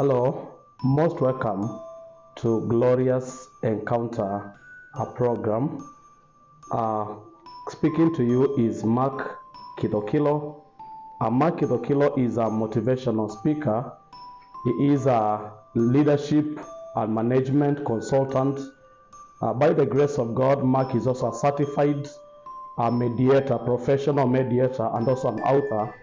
Hello, most welcome to Glorious Encounter, a program. Speaking to you is Mark Kidokilo. Mark Kidokilo is a motivational speaker. He is a leadership and management consultant. By the grace of God, Mark is also a certified mediator, professional mediator, and also an author.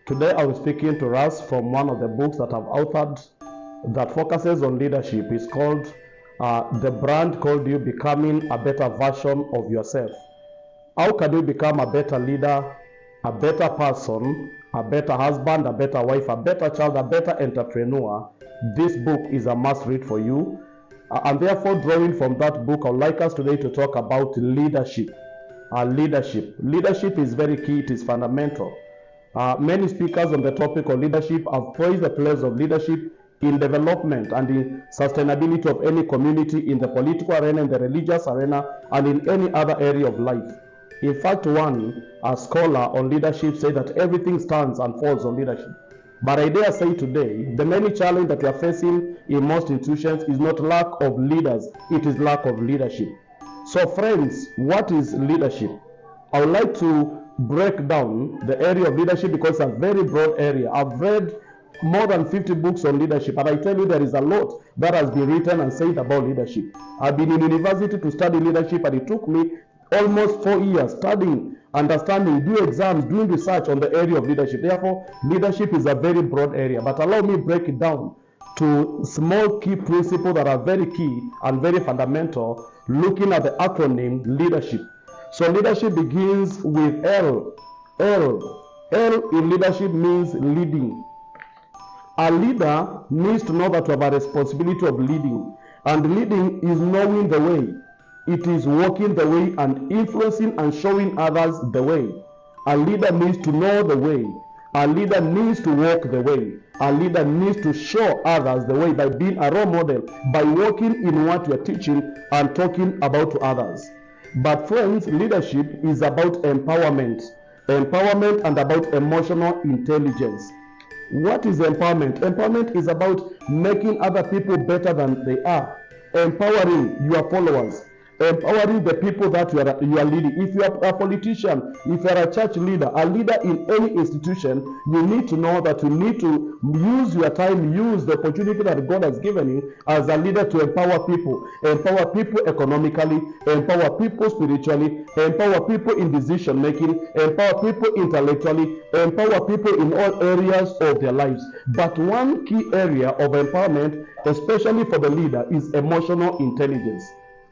Today I will be speaking to us from one of the books that I've authored that focuses on leadership. It's called The Brand Called You Becoming a Better Version of Yourself. How can you become a better leader, a better person, a better husband, a better wife, a better child, a better entrepreneur? This book is a must read for you. And therefore, drawing from that book, I would like us today to talk about leadership. Leadership is very key, it is fundamental. Many speakers on the topic of leadership have praised the place of leadership in development and in sustainability of any community, in the political arena, in the religious arena, and in any other area of life. In fact, a scholar on leadership said that everything stands and falls on leadership. But I dare say today, the many challenges that we are facing in most institutions is not lack of leaders, it is lack of leadership. So friends, what is leadership? I would like to break down the area of leadership because it's a very broad area. I've read more than 50 books on leadership, and I tell you there is a lot that has been written and said about leadership. I've been in university to study leadership, and it took me almost 4 years studying, understanding, doing exams, doing research on the area of leadership. Therefore, leadership is a very broad area, but allow me break it down to small key principles that are very key and very fundamental, looking at the acronym leadership. So leadership begins with L. L in leadership means leading. A leader needs to know that we have a responsibility of leading. And leading is knowing the way. It is walking the way and influencing and showing others the way. A leader needs to know the way. A leader needs to walk the way. A leader needs to show others the way by being a role model, by walking in what you are teaching and talking about to others. But friends, leadership is about empowerment and about emotional intelligence. What is empowerment? Empowerment is about making other people better than they are, empowering your followers, empowering the people that you are leading. If you are a politician, if you are a church leader, a leader in any institution, you need to know that you need to use your time, use the opportunity that God has given you as a leader to empower people economically, empower people spiritually, empower people in decision making, empower people intellectually, empower people in all areas of their lives. But one key area of empowerment, especially for the leader, is emotional intelligence.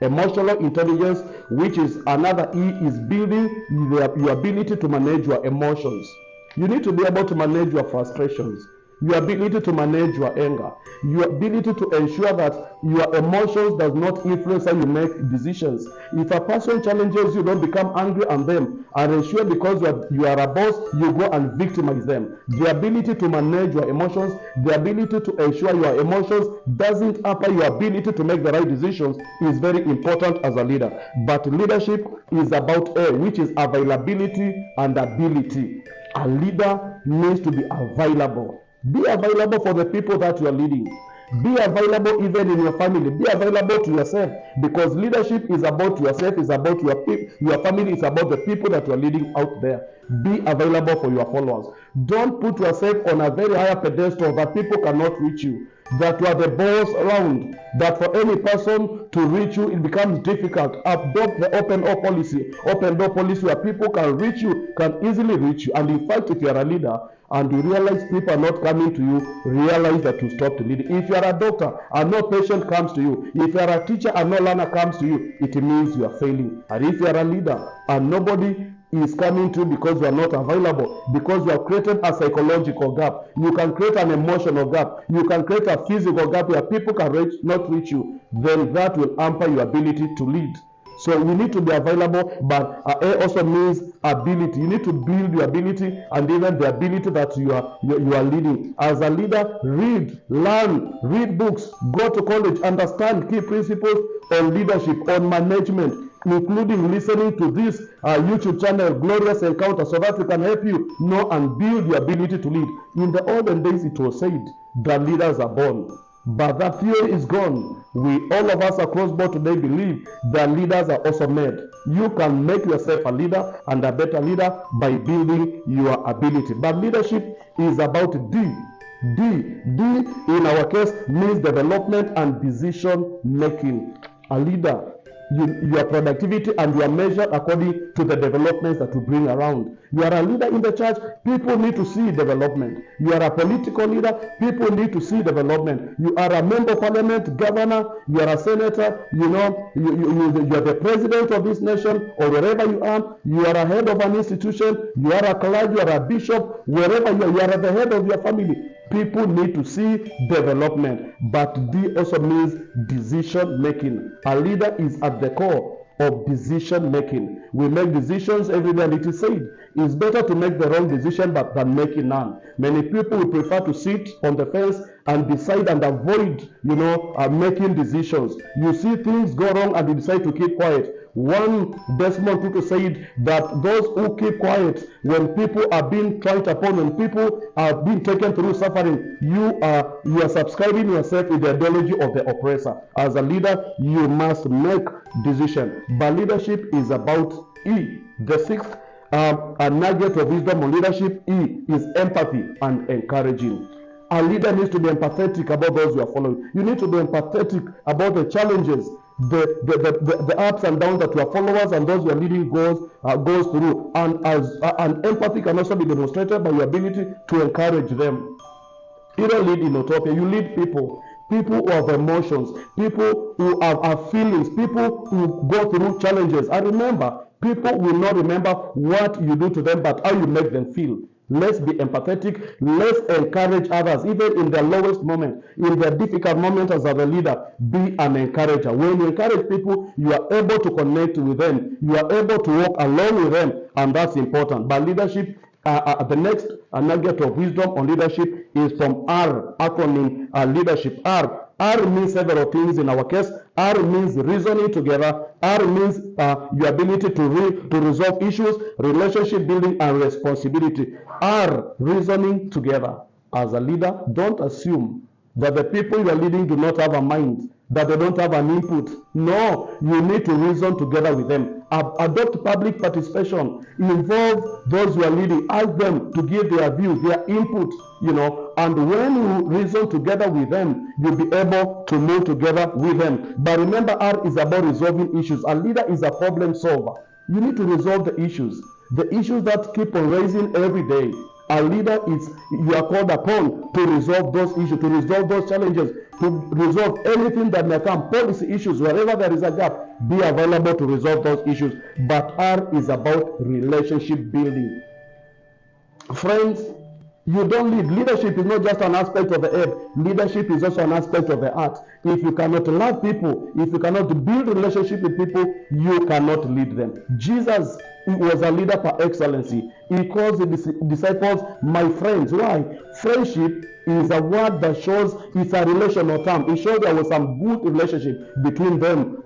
Emotional intelligence, which is another E, is building your ability to manage your emotions. You need to be able to manage your frustrations, your ability to manage your anger, your ability to ensure that your emotions does not influence how you make decisions. If a person challenges you, don't become angry on them and ensure because you are a boss, you go and victimize them. The ability to manage your emotions, the ability to ensure your emotions doesn't hamper your ability to make the right decisions is very important as a leader. But leadership is about A, which is availability and ability. A leader needs to be available. Be available for the people that you are leading. Be available even in your family. Be available to yourself, because leadership is about yourself, is about your family, is about the people that you are leading out there. Be available for your followers. Don't put yourself on a very higher pedestal that people cannot reach you, that you are the boss around, that for any person to reach you, it becomes difficult. Adopt the open door policy where people can reach you, can easily reach you. And in fact, if you are a leader and you realize people are not coming to you, realize that you stop to lead. If you are a doctor and no patient comes to you, if you are a teacher and no learner comes to you, it means you are failing. And if you are a leader and nobody is coming to you because you are not available, because you have created a psychological gap, you can create an emotional gap, you can create a physical gap where people can not reach you, then that will hamper your ability to lead. So we need to be available, but A also means ability. You need to build your ability and even the ability that you are leading. As a leader, learn, read books, go to college, understand key principles on leadership, on management, including listening to this YouTube channel, Glorious Encounter, so that we can help you know and build your ability to lead. In the olden days, it was said that leaders are born. But that theory is gone. All of us across board today believe that leaders are also made. You can make yourself a leader and a better leader by building your ability. But leadership is about D. D in our case means development and decision making. A leader, your productivity and you are measured according to the developments that you bring around. You are a leader in the church, people need to see development. You are a political leader, people need to see development. You are a member of parliament, governor, you are a senator, you are the president of this nation or wherever you are a head of an institution, you are a clergy, you are a bishop, wherever you are the head of your family. People need to see development, but D also means decision making. A leader is at the core of decision making. We make decisions every day, and it is said it's better to make the wrong decision than making none. Many people will prefer to sit on the fence and decide and avoid, making decisions. You see things go wrong and you decide to keep quiet. One Desmond Tutu said that those who keep quiet when people are being tried upon, when people are being taken through suffering, you are subscribing yourself with the ideology of the oppressor. As a leader, you must make decision. But leadership is about E. The sixth nugget of wisdom on leadership, E, is empathy and encouraging. A leader needs to be empathetic about those you are following. You need to be empathetic about the challenges, the ups and downs that your followers and those you are leading goes through. And empathy can also be demonstrated by your ability to encourage them. You don't lead in utopia, you lead people who have emotions, people who have feelings, people who go through challenges. And remember, people will not remember what you do to them, but how you make them feel. Let's be empathetic. Let's encourage others, even in their lowest moment, in their difficult moment. As a leader, be an encourager. When you encourage people, you are able to connect with them. You are able to walk along with them, and that's important. But leadership, the next nugget of wisdom on leadership is from R, acronym leadership. R means several things in our case. R means reasoning together. R means your ability to resolve issues, relationship building, and responsibility. R, reasoning together. As a leader, don't assume that the people you are leading do not have a mind, that they don't have an input. No, you need to reason together with them. Adopt public participation. Involve those you are leading. Ask them to give their views, their input, and when you reason together with them, you'll be able to move together with them. But remember, R is about resolving issues. A leader is a problem solver. You need to resolve the issues that keep on raising every day. A leader you are called upon to resolve those issues, to resolve those challenges, to resolve anything that may come, policy issues, wherever there is a gap, be available to resolve those issues. But R is about relationship building. Friends, you don't lead. Leadership is not just an aspect of the head. Leadership is also an aspect of the heart. If you cannot love people, if you cannot build relationship with people, you cannot lead them. Jesus was a leader par excellency. He calls his disciples my friends. Why? Friendship is a word that shows it's a relational term. It shows there was some good relationship between them,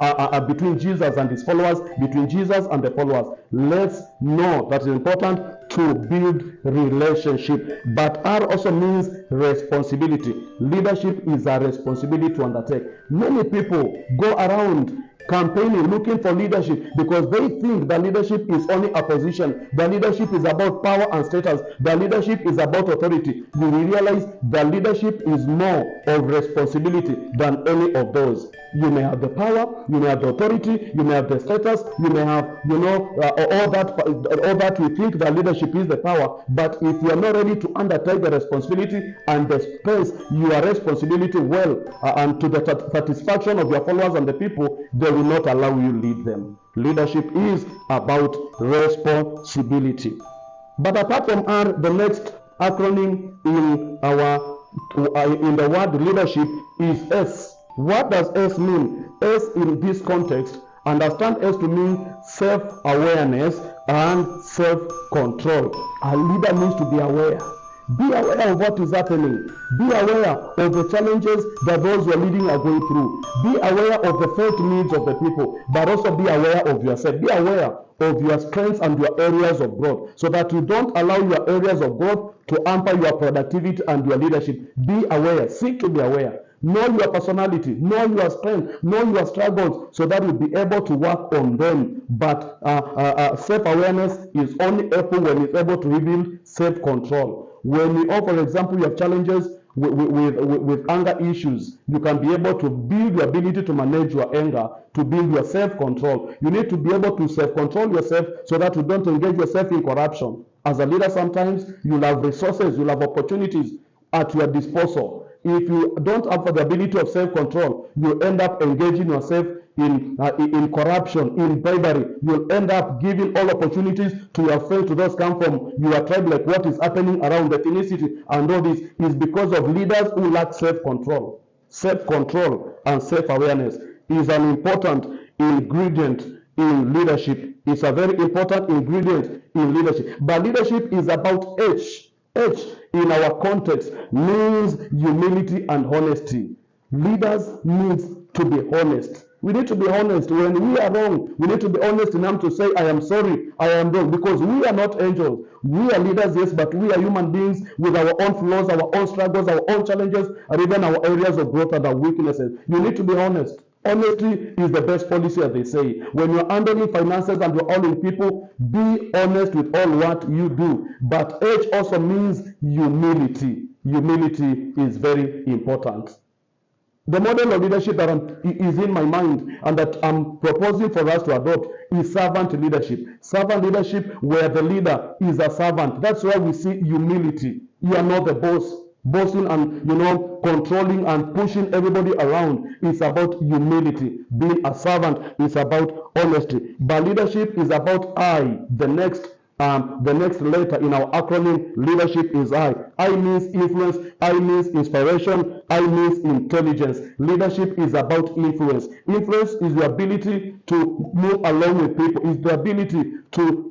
between Jesus and his followers, between Jesus and the followers. Let's know that it's important to build relationship. But R also means responsibility. Leadership is a responsibility to undertake. Many people go around campaigning, looking for leadership because they think that leadership is only a position. The leadership is about power and status. The leadership is about authority. You will realize that leadership is more of responsibility than any of those. You may have the power, you may have the authority, you may have the status, you may have, all that we think that leadership is the power. But if you are not ready to undertake the responsibility and dispense your responsibility well and to the satisfaction of your followers and the people, they will not allow you lead them. Leadership is about responsibility. But apart from R, the next acronym in the word leadership is S. What does S mean? S in this context, understand S to mean self-awareness and self-control. A leader needs to be aware. Be aware of what is happening. Be aware of the challenges that those who are leading are going through. Be aware of the felt needs of the people, but also be aware of yourself. Be aware of your strengths and your areas of growth, so that you don't allow your areas of growth to hamper your productivity and your leadership. Be aware. Seek to be aware. Know your personality, know your strength, know your struggles, so that you'll be able to work on them. But self-awareness is only helpful when it's able to reveal self-control. When you, for example, you have challenges with anger issues, you can be able to build your ability to manage your anger, to build your self-control. You need to be able to self-control yourself so that you don't engage yourself in corruption. As a leader, sometimes you'll have resources, you'll have opportunities at your disposal. If you don't have the ability of self-control, you end up engaging yourself in corruption, in bribery. You'll end up giving all opportunities to your friends, to those come from your tribe, like what is happening around the ethnicity, and all this is because of leaders who lack self-control. Self-control and self-awareness is an important ingredient in leadership. It's a very important ingredient in leadership. But leadership is about H. H in our context means humility and honesty. Leaders need to be honest. We need to be honest. When we are wrong, we need to be honest enough to say, I am sorry, I am wrong, because we are not angels. We are leaders, yes, but we are human beings with our own flaws, our own struggles, our own challenges, and even our areas of growth and our weaknesses. You need to be honest. Honesty is the best policy, as they say. When you're handling finances and you're handling people, be honest with all what you do. But H also means humility. Humility is very important. The model of leadership that is in my mind and that I'm proposing for us to adopt is servant leadership. Servant leadership where the leader is a servant. That's where we see humility. You are not the boss. Bossing and controlling and pushing everybody around is about humility. Being a servant is about honesty. But leadership is about I. The next letter in our acronym leadership is I. I means influence. I means inspiration. I means intelligence. Leadership is about influence. Influence is the ability to move along with people. It's the ability to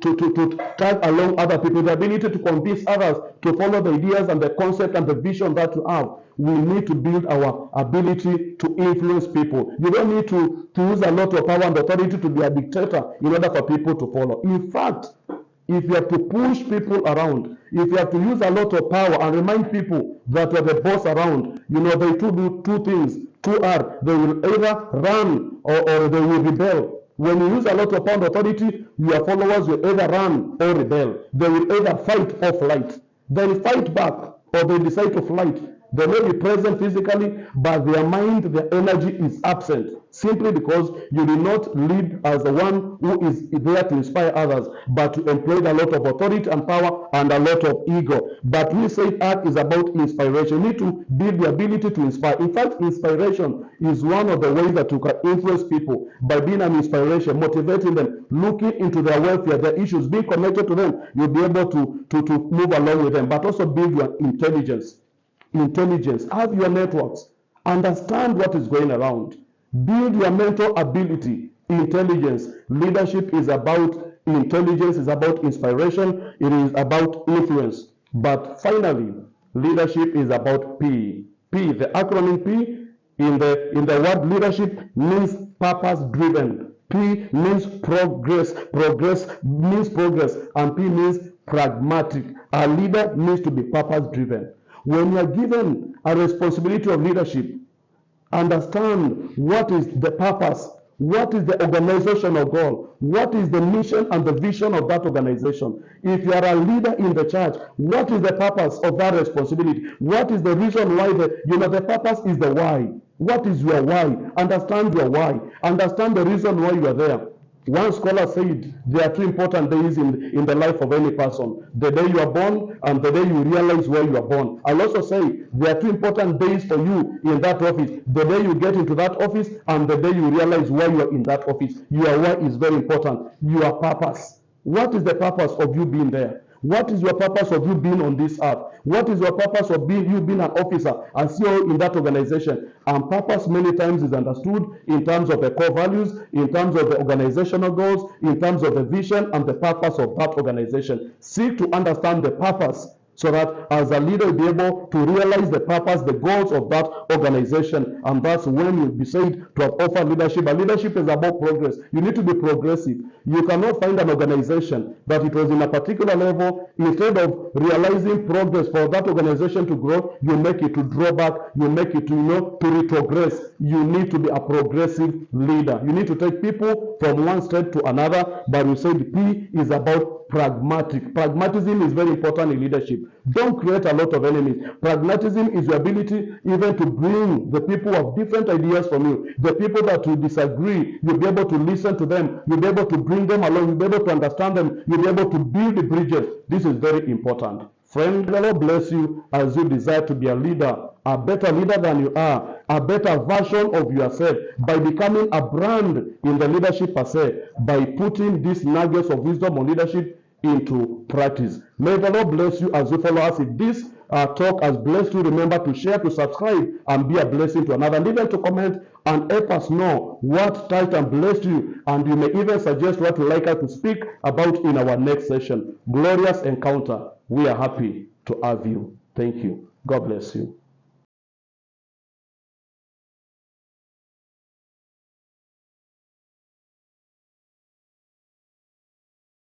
tag along other people. The ability to convince others to follow the ideas and the concept and the vision that you have. We need to build our ability to influence people. You don't need to use a lot of power and authority to be a dictator in order for people to follow. In fact, if you have to push people around, if you have to use a lot of power and remind people that you're the boss around, they do two things. Two are, they will either run or they will rebel. When you use a lot of power and authority, your followers will either run or rebel. They will either fight or flight. They'll fight back or they decide to flight. They may be present physically, but their mind, their energy is absent, simply because you did not lead as the one who is there to inspire others, but to employ a lot of authority and power and a lot of ego. But we say art is about inspiration. You need to build the ability to inspire. In fact, inspiration is one of the ways that you can influence people, by being an inspiration, motivating them, looking into their welfare, their issues, being connected to them. You'll be able to move along with them, but also build your intelligence. Have your networks, understand what is going around, build your mental ability. Intelligence. Leadership is about intelligence, is about inspiration, it is about influence. But finally, leadership is about P. The acronym P in the word leadership means purpose driven. P means progress means progress, and P means pragmatic. A leader needs to be purpose driven. When you are given a responsibility of leadership, understand what is the purpose, what is the organizational goal, what is the mission and the vision of that organization. If you are a leader in the church, what is the purpose of that responsibility? What is the reason why the purpose is the why. What is your why? Understand your why. Understand the reason why you are there. One scholar said there are two important days in the life of any person: the day you are born and the day you realize where you are born. I'll also say there are two important days for you in that office: the day you get into that office and the day you realize why you are in that office. Your why is very important. Your purpose. What is the purpose of you being there? What is your purpose of you being on this earth? What is your purpose of you being an officer and CEO in that organization? And purpose many times is understood in terms of the core values, in terms of the organizational goals, in terms of the vision and the purpose of that organization. Seek to understand the purpose so that as a leader, you'll be able to realize the purpose, the goals of that organization. And that's when you'll be said to have offered leadership. And leadership is about progress. You need to be progressive. You cannot find an organization that it was in a particular level. Instead of realizing progress for that organization to grow, you make it to draw back, you make it to, to retrogress. You need to be a progressive leader. You need to take people from one step to another. But we said P is about pragmatic. Pragmatism is very important in leadership. Don't create a lot of enemies. Pragmatism is your ability even to bring the people who have different ideas from you, the people that you disagree. You'll be able to listen to them. You'll be able to bring them along. You'll be able to understand them. You'll be able to build the bridges. This is very important. Friend, the Lord bless you as you desire to be a leader, a better leader than you are, a better version of yourself, by becoming a brand in the leadership per se, by putting these nuggets of wisdom on leadership into practice. May the Lord bless you as you follow us. If this talk has blessed you, remember to share, to subscribe, and be a blessing to another. And even to comment and help us know what touched and blessed you. And you may even suggest what you'd like us to speak about in our next session. Glorious encounter. We are happy to have you. Thank you. God bless you.